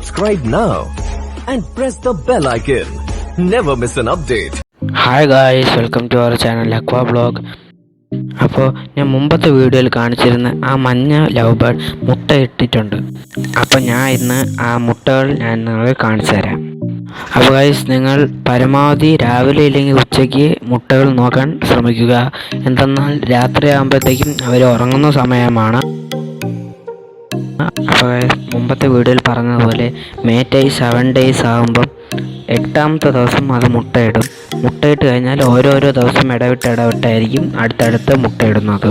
Subscribe now and press the bell icon. Never miss an update. Hi guys, welcome to our channel Aqua Blog. അപ്പോൾ ഞാൻ മുമ്പത്തെ വീഡിയോയിൽ കാണിച്ചിരുന്ന ആ മഞ്ഞ ലവ് ബേർഡ് മുട്ട ഇട്ടിട്ടുണ്ട്. അപ്പോൾ ഞാൻ ഇന്ന് ആ മുട്ടകൾ ഞാൻ നിങ്ങളെ കാണിച്ചു തരാം. അപ്പോൾ ഗായ്സ്, നിങ്ങൾ പരമാവധി രാവിലെ ഇല്ലെങ്കിൽ ഉച്ചയ്ക്ക് മുട്ടകൾ നോക്കാൻ ശ്രമിക്കുക. എന്തെന്നാൽ രാത്രിയാകുമ്പോഴത്തേക്കും അവർ ഉറങ്ങുന്ന സമയമാണ്. അപ്പോൾ മുമ്പത്തെ വീഡിയോയിൽ പറഞ്ഞതുപോലെ മേറ്റായി 7 days ആകുമ്പം 8ാമത്തെ ദിവസം അത് മുട്ടയിടും. മുട്ടയിട്ട് കഴിഞ്ഞാൽ ഓരോരോ ദിവസം ഇടവിട്ടായിരിക്കും അടുത്തടുത്ത് മുട്ടയിടുന്നത്.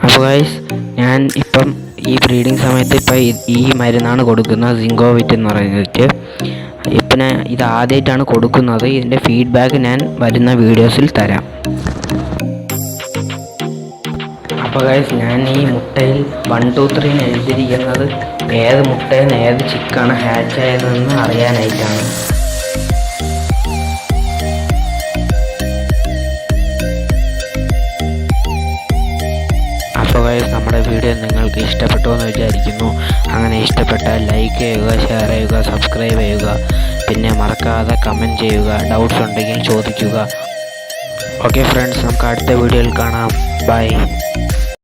അപ്പോൾ ഗൈസ്, ഞാൻ ഇപ്പം ഈ ബ്രീഡിങ് സമയത്ത് ഇപ്പം ഈ മരുന്നാണ് കൊടുക്കുന്നത്, സിങ്കോവിറ്റ് എന്ന് പറയുന്നത്. ഇപ്പം ഞാൻ ഇത് ആദ്യമായിട്ടാണ് കൊടുക്കുന്നത്. ഇതിൻ്റെ ഫീഡ്ബാക്ക് ഞാൻ വരുന്ന വീഡിയോസിൽ തരാം. അപ്പോൾ ഗൈസ്, ഞാൻ ഈ മുട്ടയിൽ 1, 2, 3 എഴുതിയിരിക്കുന്നത് ഏത് മുട്ടയിൽ നിന്ന് ഏത് ചിക്കാണ് ഹാച്ച് ആയതെന്ന് അറിയാനായിട്ടാണ്. അപ്പോൾ ഗൈസ്, നമ്മുടെ വീഡിയോ നിങ്ങൾക്ക് ഇഷ്ടപ്പെട്ടു എന്ന് വിചാരിക്കുന്നു. അങ്ങനെ ഇഷ്ടപ്പെട്ടാൽ ലൈക്ക് ചെയ്യുക, ഷെയർ ചെയ്യുക, സബ്സ്ക്രൈബ് ചെയ്യുക. പിന്നെ മറക്കാതെ കമൻറ്റ് ചെയ്യുക. ഡൗട്ട്സ് ഉണ്ടെങ്കിൽ ചോദിക്കുക. ഓക്കെ ഫ്രണ്ട്സ്, നമുക്ക് അടുത്ത വീഡിയോയിൽ കാണാം. ബൈ.